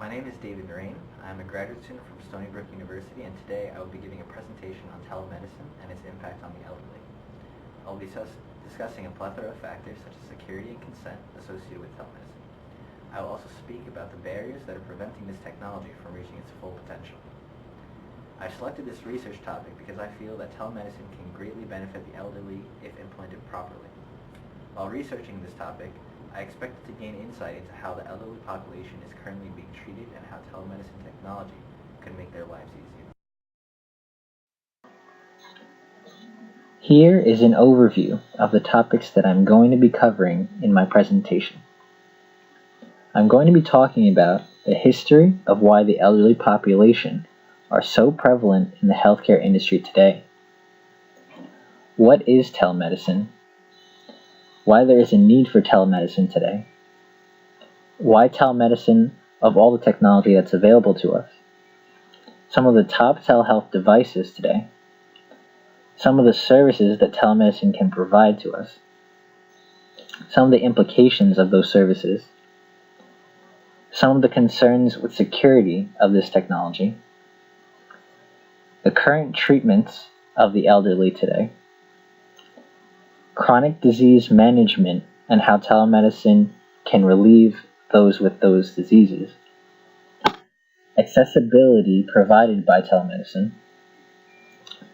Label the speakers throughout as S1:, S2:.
S1: My name is David Narain. I'm a graduate student from Stony Brook University, and today I will be giving a presentation on telemedicine and its impact on the elderly. I will be discussing a plethora of factors such as security and consent associated with telemedicine. I will also speak about the barriers that are preventing this technology from reaching its full potential. I selected this research topic because I feel that telemedicine can greatly benefit the elderly if implemented properly. While researching this topic, I expected to gain insight into how the elderly population is currently being treated and how telemedicine technology could make their lives easier.
S2: Here is an overview of the topics that I'm going to be covering in my presentation. I'm going to be talking about the history of why the elderly population are so prevalent in the healthcare industry today. What is telemedicine? Why there is a need for telemedicine today. Why telemedicine of all the technology that's available to us. Some of the top telehealth devices today. Some of the services that telemedicine can provide to us. Some of the implications of those services. Some of the concerns with security of this technology. The current treatments of the elderly today. Chronic disease management and how telemedicine can relieve those with those diseases. Accessibility provided by telemedicine.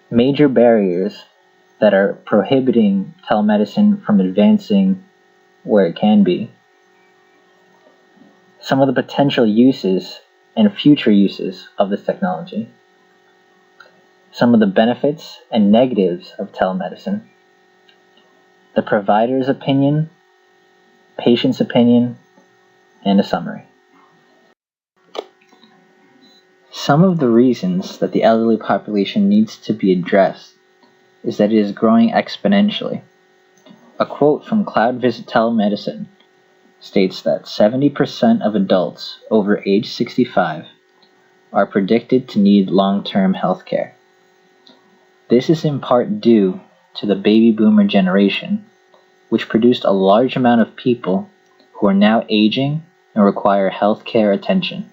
S2: Major barriers that are prohibiting telemedicine from advancing where it can be. Some of the potential uses and future uses of this technology. Some of the benefits and negatives of telemedicine. The provider's opinion, patient's opinion, and a summary. Some of the reasons that the elderly population needs to be addressed is that it is growing exponentially. A quote from Cloud Visit Telemedicine states that 70% of adults over age 65 are predicted to need long-term health care. This is in part due to the baby boomer generation, which produced a large amount of people who are now aging and require health care attention.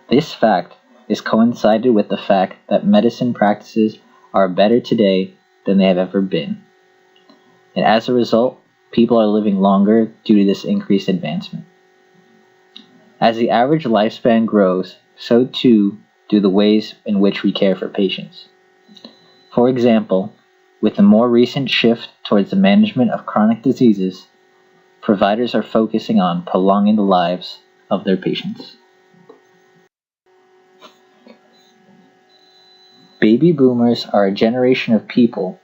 S2: This fact is coincided with the fact that medicine practices are better today than they have ever been. And as a result, people are living longer due to this increased advancement. As the average lifespan grows, so too do the ways in which we care for patients. For example, with the more recent shift towards the management of chronic diseases, providers are focusing on prolonging the lives of their patients. Baby boomers are a generation of people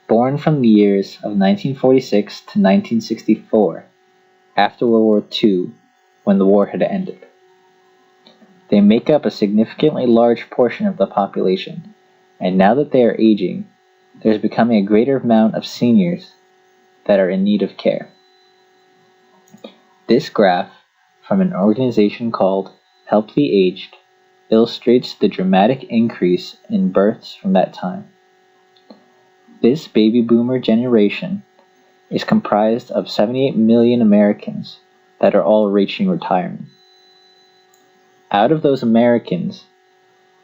S2: born from the years of 1946 to 1964, after World War II, when the war had ended. They make up a significantly large portion of the population, and now that they are aging, there's becoming a greater amount of seniors that are in need of care. This graph from an organization called Help the Aged illustrates the dramatic increase in births from that time. This baby boomer generation is comprised of 78 million Americans that are all reaching retirement. Out of those Americans,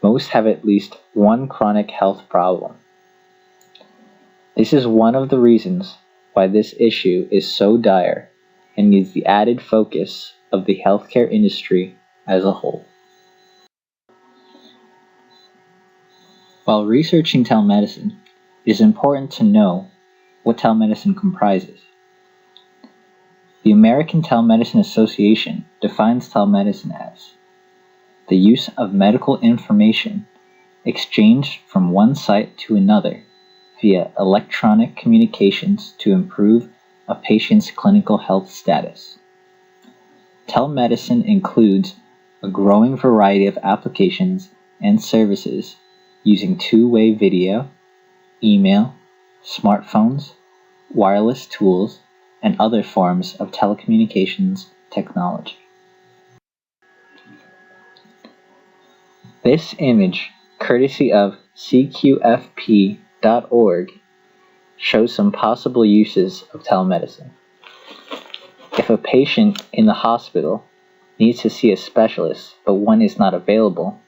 S2: most have at least one chronic health problem. This is one of the reasons why this issue is so dire and needs the added focus of the healthcare industry as a whole. While researching telemedicine, it is important to know what telemedicine comprises. The American Telemedicine Association defines telemedicine as the use of medical information exchanged from one site to another via electronic communications to improve a patient's clinical health status. Telemedicine includes a growing variety of applications and services using two-way video, email, smartphones, wireless tools, and other forms of telecommunications technology. This image, courtesy of cqfp.org, shows some possible uses of telemedicine. If a patient in the hospital needs to see a specialist but one is not available,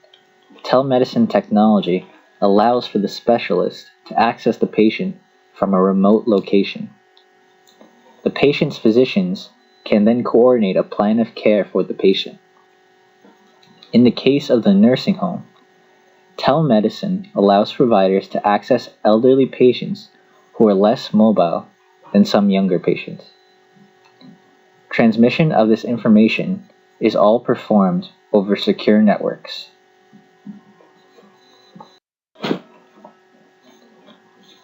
S2: telemedicine technology allows for the specialist to access the patient from a remote location. The patient's physicians can then coordinate a plan of care for the patient. In the case of the nursing home, telemedicine allows providers to access elderly patients who are less mobile than some younger patients. Transmission of this information is all performed over secure networks.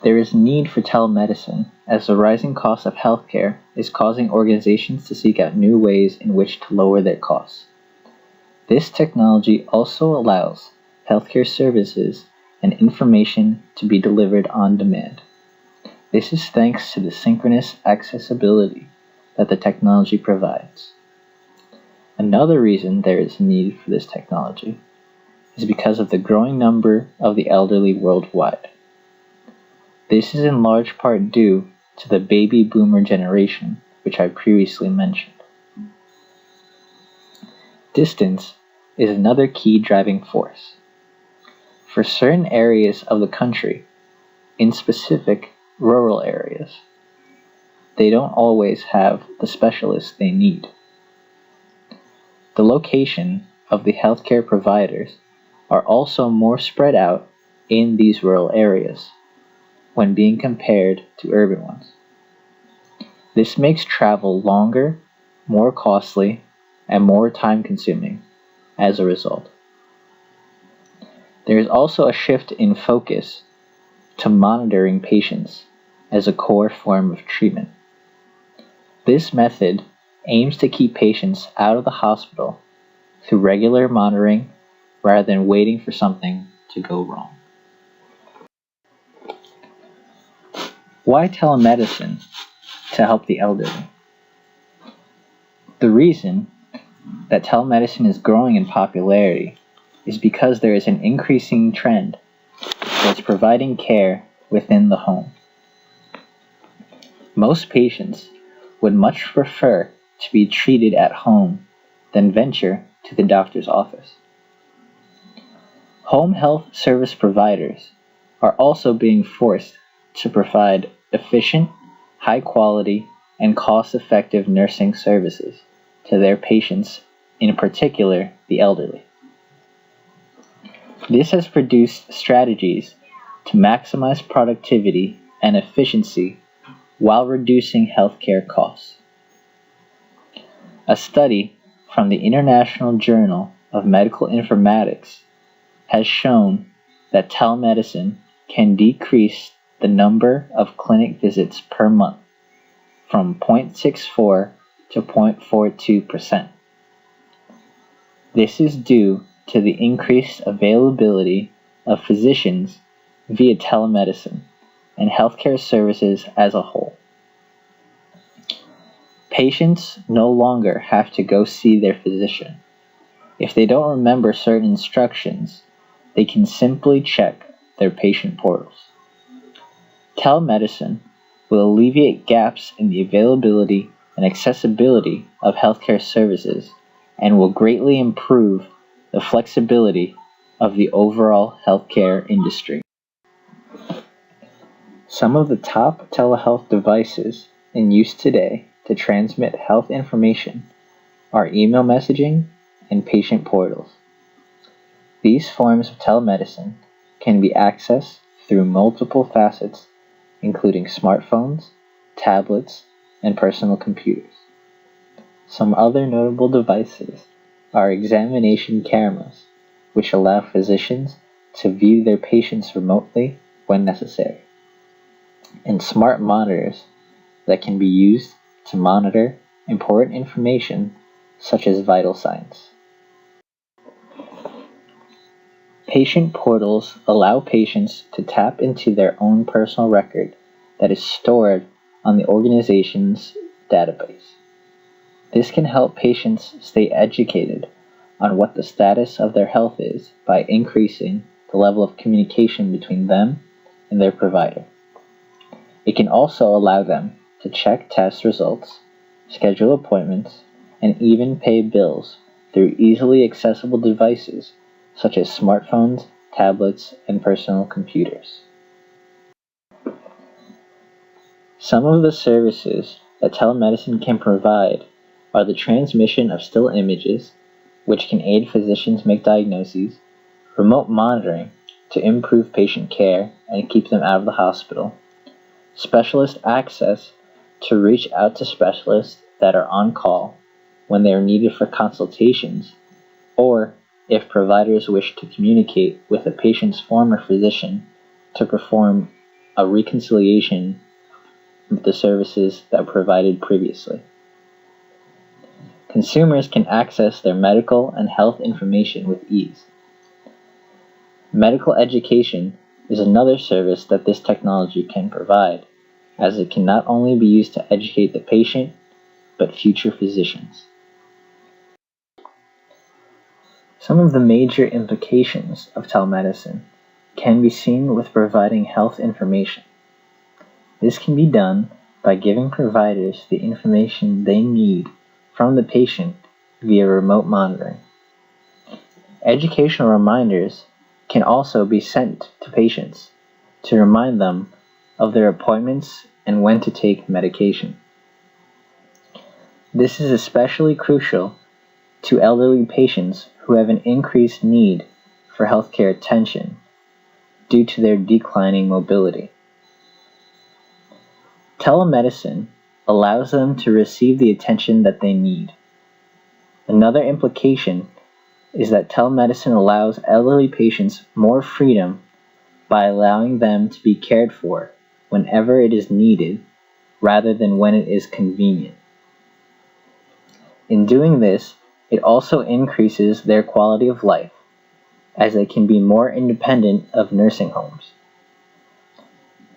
S2: There is need for telemedicine as the rising cost of healthcare is causing organizations to seek out new ways in which to lower their costs. This technology also allows healthcare services and information to be delivered on demand. This is thanks to the synchronous accessibility that the technology provides. Another reason there is need for this technology is because of the growing number of the elderly worldwide. This is in large part due to the baby boomer generation, which I previously mentioned. Distance is another key driving force. For certain areas of the country, in specific rural areas, they don't always have the specialists they need. The location of the healthcare providers are also more spread out in these rural areas when being compared to urban ones. This makes travel longer, more costly, and more time-consuming as a result. There is also a shift in focus to monitoring patients as a core form of treatment. This method aims to keep patients out of the hospital through regular monitoring rather than waiting for something to go wrong. Why telemedicine to help the elderly? The reason that telemedicine is growing in popularity is because there is an increasing trend towards providing care within the home. Most patients would much prefer to be treated at home than venture to the doctor's office. Home health service providers are also being forced to provide efficient, high quality, and cost-effective nursing services to their patients, in particular the elderly. This has produced strategies to maximize productivity and efficiency while reducing healthcare costs. A study from the International Journal of Medical Informatics has shown that telemedicine can decrease the number of clinic visits per month from 0.64 to 0.42%. This is due to the increased availability of physicians via telemedicine and healthcare services as a whole. Patients no longer have to go see their physician. If they don't remember certain instructions, they can simply check their patient portals. Telemedicine will alleviate gaps in the availability and accessibility of healthcare services and will greatly improve the flexibility of the overall healthcare industry. Some of the top telehealth devices in use today to transmit health information are email messaging and patient portals. These forms of telemedicine can be accessed through multiple facets, including smartphones, tablets, and personal computers. Some other notable devices are examination cameras, which allow physicians to view their patients remotely when necessary, and smart monitors that can be used to monitor important information such as vital signs. Patient portals allow patients to tap into their own personal record that is stored on the organization's database. This can help patients stay educated on what the status of their health is by increasing the level of communication between them and their provider. It can also allow them to check test results, schedule appointments, and even pay bills through easily accessible devices such as smartphones, tablets, and personal computers. Some of the services that telemedicine can provide are the transmission of still images, which can aid physicians make diagnoses, remote monitoring to improve patient care and keep them out of the hospital, specialist access to reach out to specialists that are on call when they are needed for consultations, or if providers wish to communicate with a patient's former physician to perform a reconciliation of the services that were provided previously. Consumers can access their medical and health information with ease. Medical education is another service that this technology can provide, as it can not only be used to educate the patient, but future physicians. Some of the major implications of telemedicine can be seen with providing health information. This can be done by giving providers the information they need from the patient via remote monitoring. Educational reminders can also be sent to patients to remind them of their appointments and when to take medication. This is especially crucial to elderly patients who have an increased need for healthcare attention due to their declining mobility. Telemedicine allows them to receive the attention that they need. Another implication is that telemedicine allows elderly patients more freedom by allowing them to be cared for whenever it is needed rather than when it is convenient. In doing this, it also increases their quality of life, as they can be more independent of nursing homes.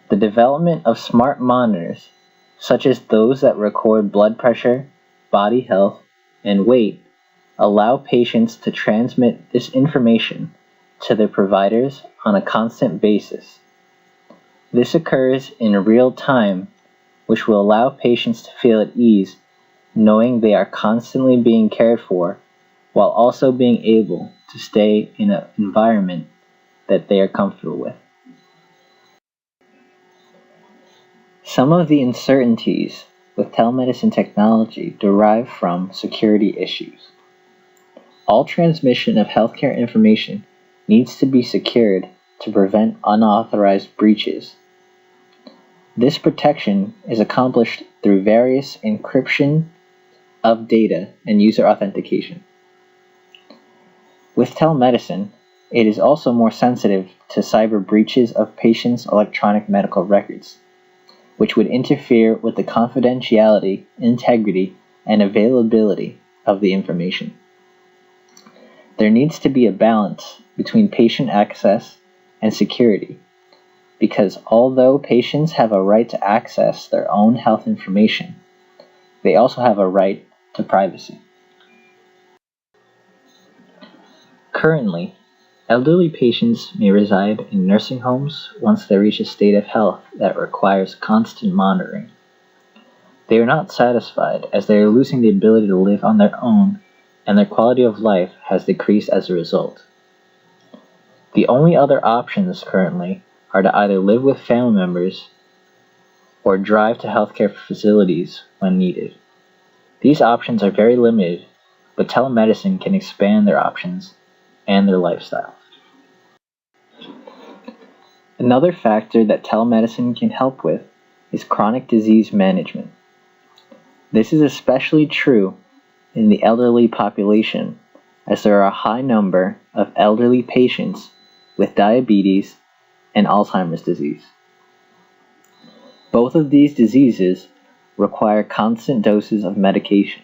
S2: The development of smart monitors, such as those that record blood pressure, body health, and weight, allow patients to transmit this information to their providers on a constant basis. This occurs in real time, which will allow patients to feel at ease knowing they are constantly being cared for, while also being able to stay in an environment that they are comfortable with. Some of the uncertainties with telemedicine technology derive from security issues. All transmission of healthcare information needs to be secured to prevent unauthorized breaches. This protection is accomplished through various encryption of data and user authentication. With telemedicine, it is also more sensitive to cyber breaches of patients' electronic medical records, which would interfere with the confidentiality, integrity, and availability of the information. There needs to be a balance between patient access and security, because although patients have a right to access their own health information, they also have a right to privacy. Currently, elderly patients may reside in nursing homes once they reach a state of health that requires constant monitoring. They are not satisfied as they are losing the ability to live on their own, and their quality of life has decreased as a result. The only other options currently are to either live with family members or drive to healthcare facilities when needed. These options are very limited, but telemedicine can expand their options and their lifestyle. Another factor that telemedicine can help with is chronic disease management. This is especially true in the elderly population, as there are a high number of elderly patients with diabetes and Alzheimer's disease. Both of these diseases require constant doses of medication.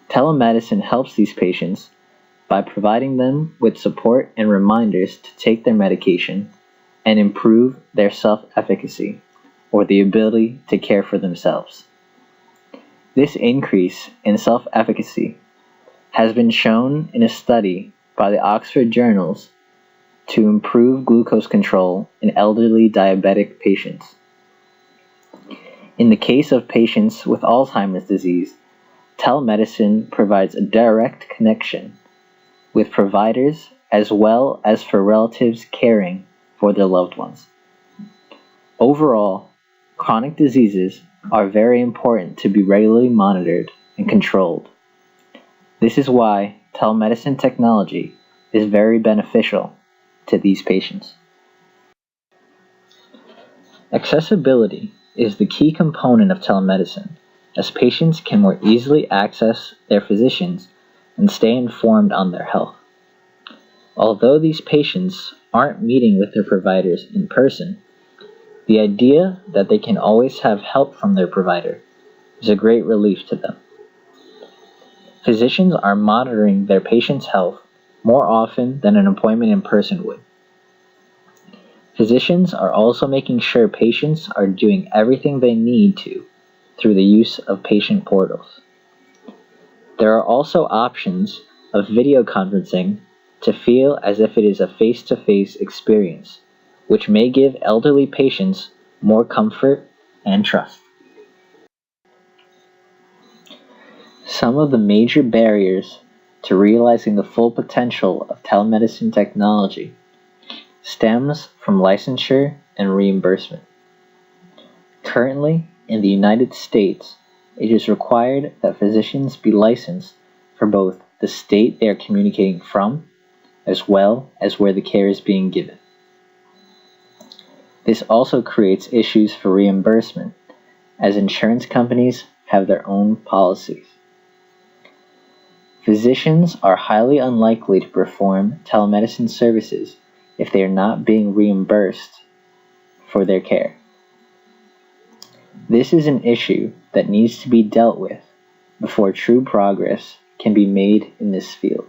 S2: Telemedicine helps these patients by providing them with support and reminders to take their medication and improve their self-efficacy, or the ability to care for themselves. This increase in self-efficacy has been shown in a study by the Oxford Journals to improve glucose control in elderly diabetic patients. In the case of patients with Alzheimer's disease, Telemedicine provides a direct connection with providers as well as for relatives caring for their loved ones. Overall, chronic diseases are very important to be regularly monitored and controlled. This is why telemedicine technology is very beneficial to these patients. Accessibility is the key component of telemedicine, as patients can more easily access their physicians and stay informed on their health. Although these patients aren't meeting with their providers in person, the idea that they can always have help from their provider is a great relief to them. Physicians are monitoring their patients' health more often than an appointment in person would. Physicians are also making sure patients are doing everything they need to through the use of patient portals. There are also options of video conferencing to feel as if it is a face-to-face experience, which may give elderly patients more comfort and trust. Some of the major barriers to realizing the full potential of telemedicine technology stems from licensure and reimbursement. Currently, in the United States, it is required that physicians be licensed for both the state they are communicating from as well as where the care is being given. This also creates issues for reimbursement, as insurance companies have their own policies. Physicians are highly unlikely to perform telemedicine services if they are not being reimbursed for their care. This is an issue that needs to be dealt with before true progress can be made in this field.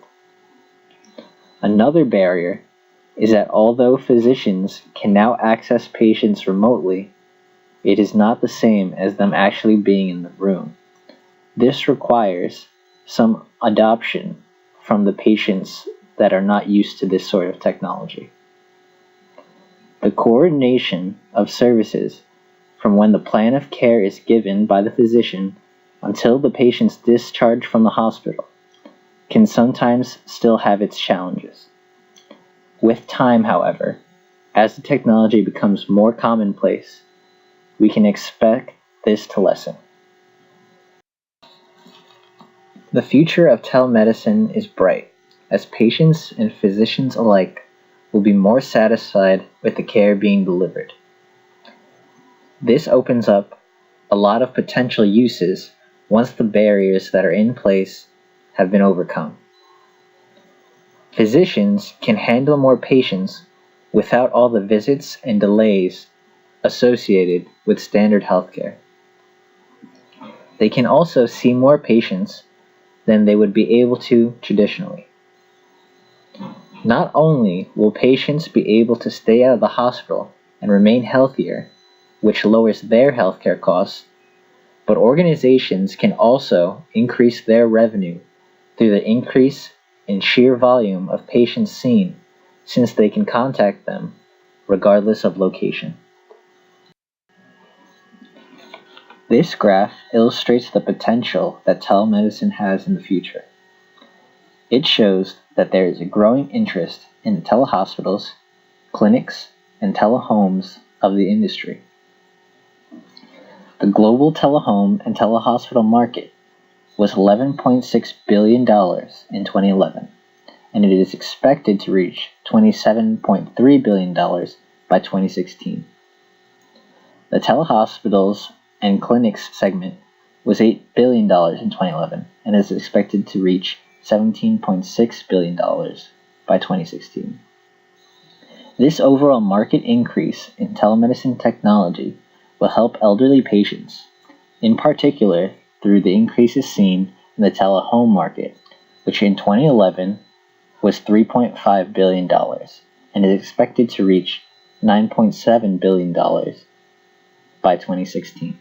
S2: Another barrier is that although physicians can now access patients remotely, it is not the same as them actually being in the room. This requires some adoption from the patients that are not used to this sort of technology. The coordination of services from when the plan of care is given by the physician until the patient's discharge from the hospital can sometimes still have its challenges. With time, however, as the technology becomes more commonplace, we can expect this to lessen. The future of telemedicine is bright, as patients and physicians alike will be more satisfied with the care being delivered. This opens up a lot of potential uses once the barriers that are in place have been overcome. Physicians can handle more patients without all the visits and delays associated with standard healthcare. They can also see more patients than they would be able to traditionally. Not only will patients be able to stay out of the hospital and remain healthier, which lowers their healthcare costs, but organizations can also increase their revenue through the increase in sheer volume of patients seen, since they can contact them regardless of location. This graph illustrates the potential that telemedicine has in the future. It shows that there is a growing interest in the telehospitals, clinics, and telehomes of the industry. The global telehome and telehospital market was $11.6 billion in 2011, and it is expected to reach $27.3 billion by 2016. The telehospitals and clinics segment was $8 billion in 2011 and is expected to reach $17.6 billion by 2016. This overall market increase in telemedicine technology will help elderly patients, in particular through the increases seen in the telehome market, which in 2011 was $3.5 billion and is expected to reach $9.7 billion by 2016.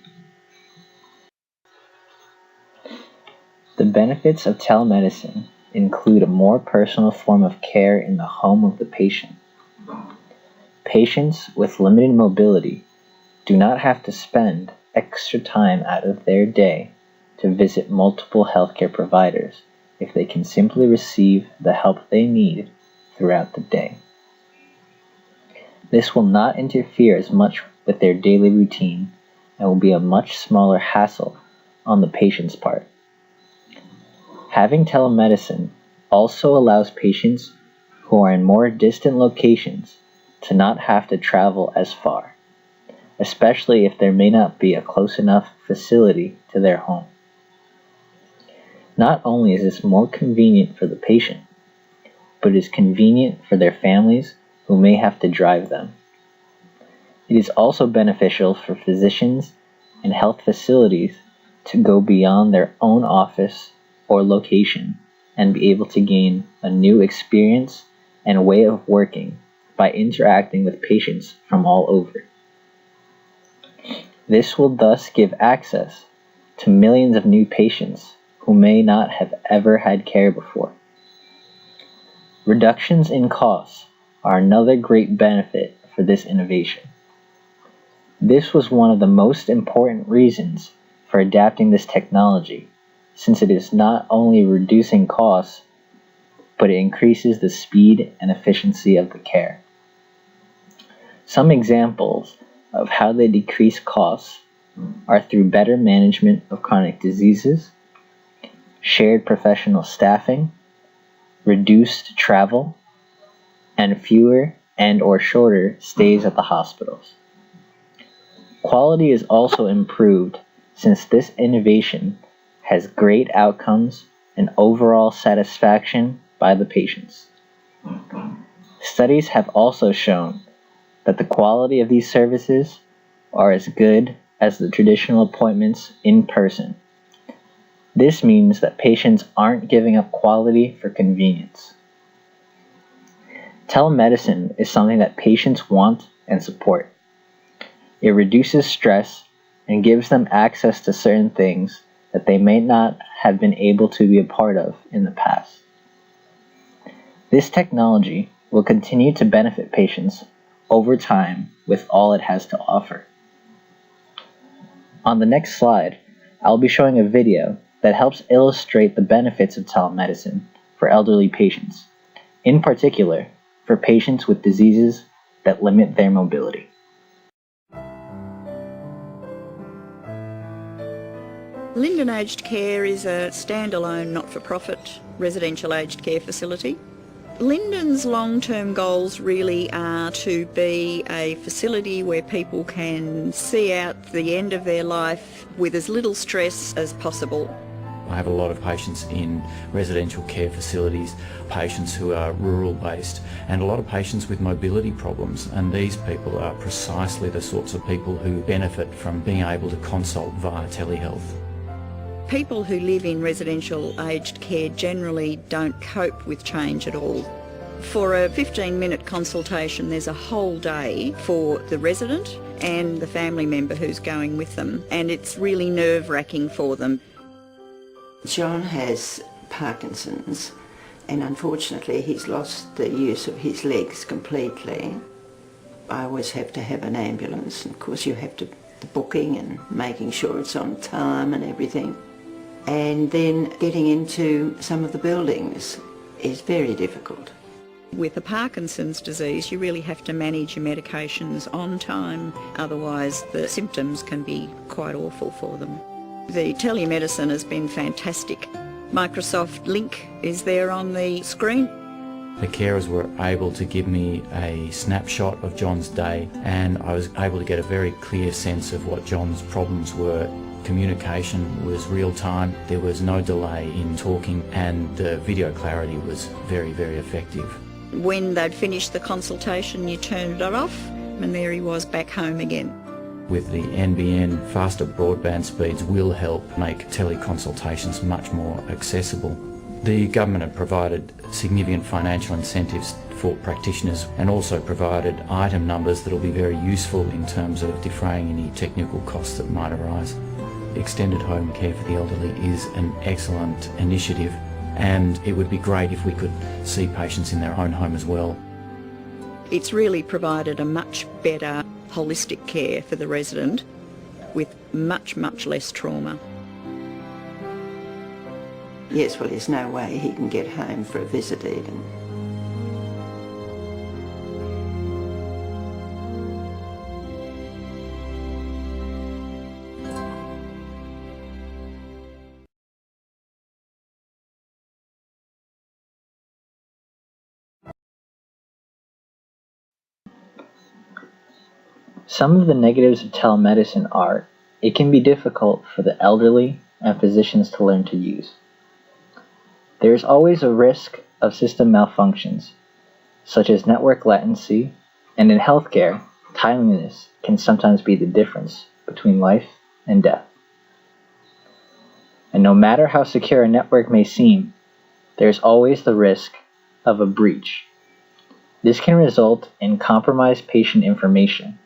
S2: The benefits of telemedicine include a more personal form of care in the home of the patient. Patients with limited mobility do not have to spend extra time out of their day to visit multiple healthcare providers if they can simply receive the help they need throughout the day. This will not interfere as much with their daily routine and will be a much smaller hassle on the patient's part. Having telemedicine also allows patients who are in more distant locations to not have to travel as far, especially if there may not be a close enough facility to their home. Not only is this more convenient for the patient, but it is convenient for their families who may have to drive them. It is also beneficial for physicians and health facilities to go beyond their own office or location and be able to gain a new experience and way of working by interacting with patients from all over. This will thus give access to millions of new patients who may not have ever had care before. Reductions in costs are another great benefit for this innovation. This was one of the most important reasons for adapting this technology, since it is not only reducing costs, but it increases the speed and efficiency of the care. Some examples of how they decrease costs are through better management of chronic diseases, shared professional staffing, reduced travel, and fewer and/or shorter stays at the hospitals. Quality is also improved since this innovation has great outcomes and overall satisfaction by the patients. Studies have also shown that the quality of these services are as good as the traditional appointments in person. This means that patients aren't giving up quality for convenience. Telemedicine is something that patients want and support. It reduces stress and gives them access to certain things that they may not have been able to be a part of in the past. This technology will continue to benefit patients over time with all it has to offer. On the next slide, I'll be showing a video that helps illustrate the benefits of telemedicine for elderly patients, in particular for patients with diseases that limit their mobility.
S3: Linden Aged Care is a standalone not-for-profit residential aged care facility. Linden's long-term goals really are to be a facility where people can see out the end of their life with as little stress as possible.
S4: I have a lot of patients in residential care facilities, patients who are rural based, and a lot of patients with mobility problems, and these people are precisely the sorts of people who benefit from being able to consult via telehealth.
S3: People who live in residential aged care generally don't cope with change at all. For a 15-minute consultation, there's a whole day for the resident and the family member who's going with them, and it's really nerve-wracking for them.
S5: John has Parkinson's, and unfortunately he's lost the use of his legs completely. I always have to have an ambulance, and of course you have to the booking and making sure it's on time and everything. And then getting into some of the buildings is very difficult.
S3: With the Parkinson's disease, you really have to manage your medications on time, otherwise the symptoms can be quite awful for them. The telemedicine has been fantastic. Microsoft Link is there on the screen.
S4: The carers were able to give me a snapshot of John's day, and I was able to get a very clear sense of what John's problems were. Communication was real time, there was no delay in talking, and the video clarity was very, very effective.
S3: When they'd finished the consultation, you turned it off, and there he was back home again.
S4: With the NBN, faster broadband speeds will help make teleconsultations much more accessible. The government have provided significant financial incentives for practitioners and also provided item numbers that will be very useful in terms of defraying any technical costs that might arise. Extended home care for the elderly is an excellent initiative, and it would be great if we could see patients in their own home as well.
S3: It's really provided a much better holistic care for the resident with much, much less trauma.
S5: Yes, well, there's no way he can get home for a visit even.
S2: Some of the negatives of telemedicine are it can be difficult for the elderly and physicians to learn to use. There is always a risk of system malfunctions, such as network latency, and in healthcare, timeliness can sometimes be the difference between life and death. And no matter how secure a network may seem, there is always the risk of a breach. This can result in compromised patient information,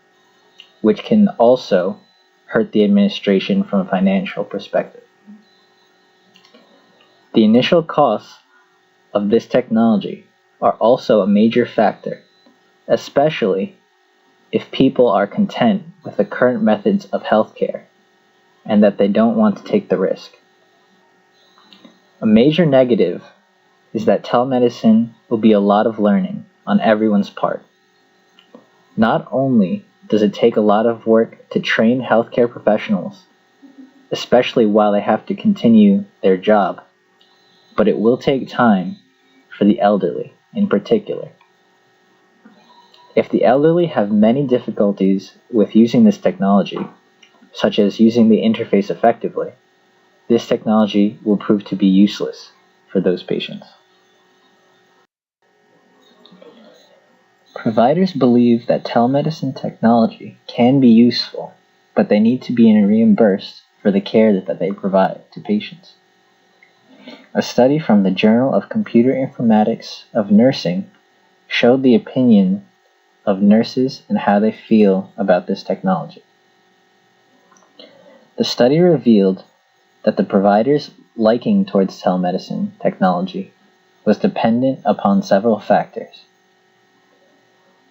S2: which can also hurt the administration from a financial perspective. The initial costs of this technology are also a major factor, especially if people are content with the current methods of healthcare and that they don't want to take the risk. A major negative is that telemedicine will be a lot of learning on everyone's part. Not only does it take a lot of work to train healthcare professionals, especially while they have to continue their job, but it will take time for the elderly in particular. If the elderly have many difficulties with using this technology, such as using the interface effectively, this technology will prove to be useless for those patients. Providers believe that telemedicine technology can be useful, but they need to be reimbursed for the care that they provide to patients. A study from the Journal of Computer Informatics of Nursing showed the opinion of nurses and how they feel about this technology. The study revealed that the providers' liking towards telemedicine technology was dependent upon several factors.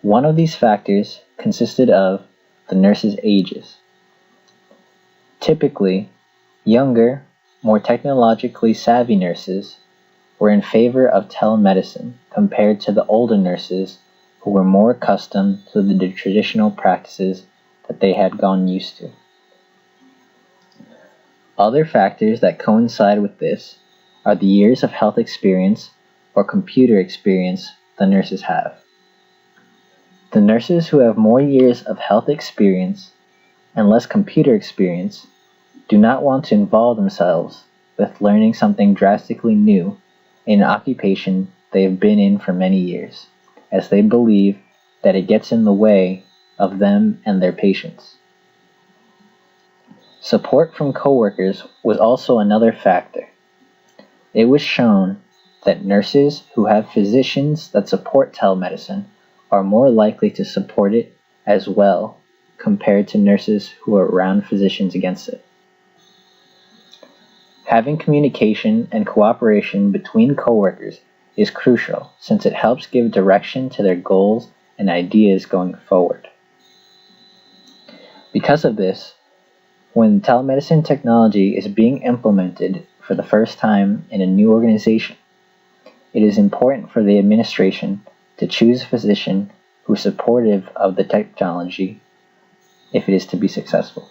S2: One of these factors consisted of the nurses' ages. Typically, younger, more technologically savvy nurses were in favor of telemedicine compared to the older nurses who were more accustomed to the traditional practices that they had gotten used to. Other factors that coincide with this are the years of health experience or computer experience the nurses have. The nurses who have more years of health experience and less computer experience do not want to involve themselves with learning something drastically new in an occupation they have been in for many years, as they believe that it gets in the way of them and their patients. Support from coworkers was also another factor. It was shown that nurses who have physicians that support telemedicine are more likely to support it as well compared to nurses who are around physicians against it. Having communication and cooperation between coworkers is crucial since it helps give direction to their goals and ideas going forward. Because of this, when telemedicine technology is being implemented for the first time in a new organization, it is important for the administration to choose a physician who is supportive of the technology if it is to be successful.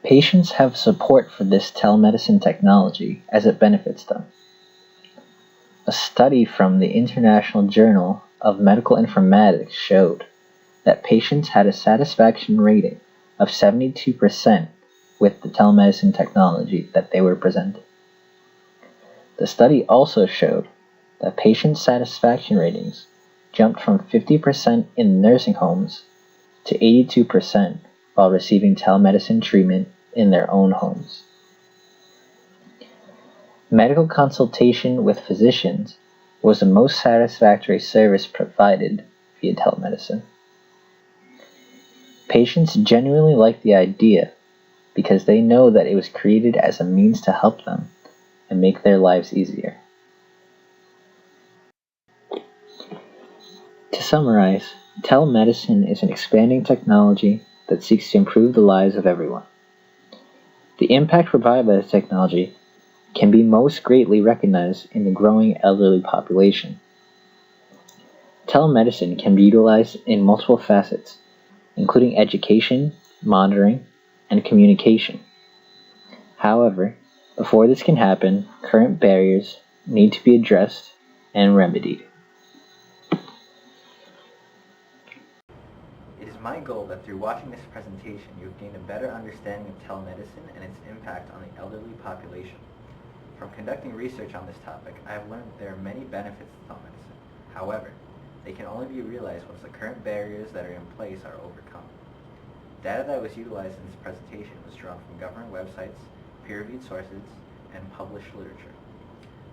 S2: Patients have support for this telemedicine technology as it benefits them. A study from the International Journal of Medical Informatics showed that patients had a satisfaction rating of 72% with the telemedicine technology that they were presented. The study also showed that patient satisfaction ratings jumped from 50% in nursing homes to 82% while receiving telemedicine treatment in their own homes. Medical consultation with physicians was the most satisfactory service provided via telemedicine. Patients genuinely like the idea because they know that it was created as a means to help them and make their lives easier. To summarize, telemedicine is an expanding technology that seeks to improve the lives of everyone. The impact provided by this technology can be most greatly recognized in the growing elderly population. Telemedicine can be utilized in multiple facets, including education, monitoring, and communication. However, before this can happen, current barriers need to be addressed and remedied.
S1: It is my goal that through watching this presentation you have gained a better understanding of telemedicine and its impact on the elderly population. From conducting research on this topic, I have learned that there are many benefits to telemedicine. However, they can only be realized once the current barriers that are in place are overcome. Data that was utilized in this presentation was drawn from government websites, peer-reviewed sources, and published literature.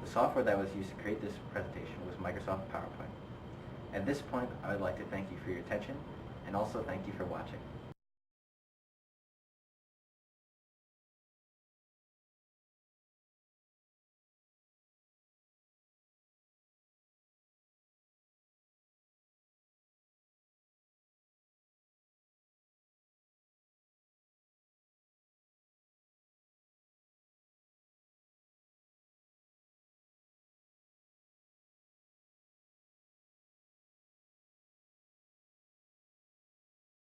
S1: The software that was used to create this presentation was Microsoft PowerPoint. At this point, I would like to thank you for your attention, and also thank you for watching.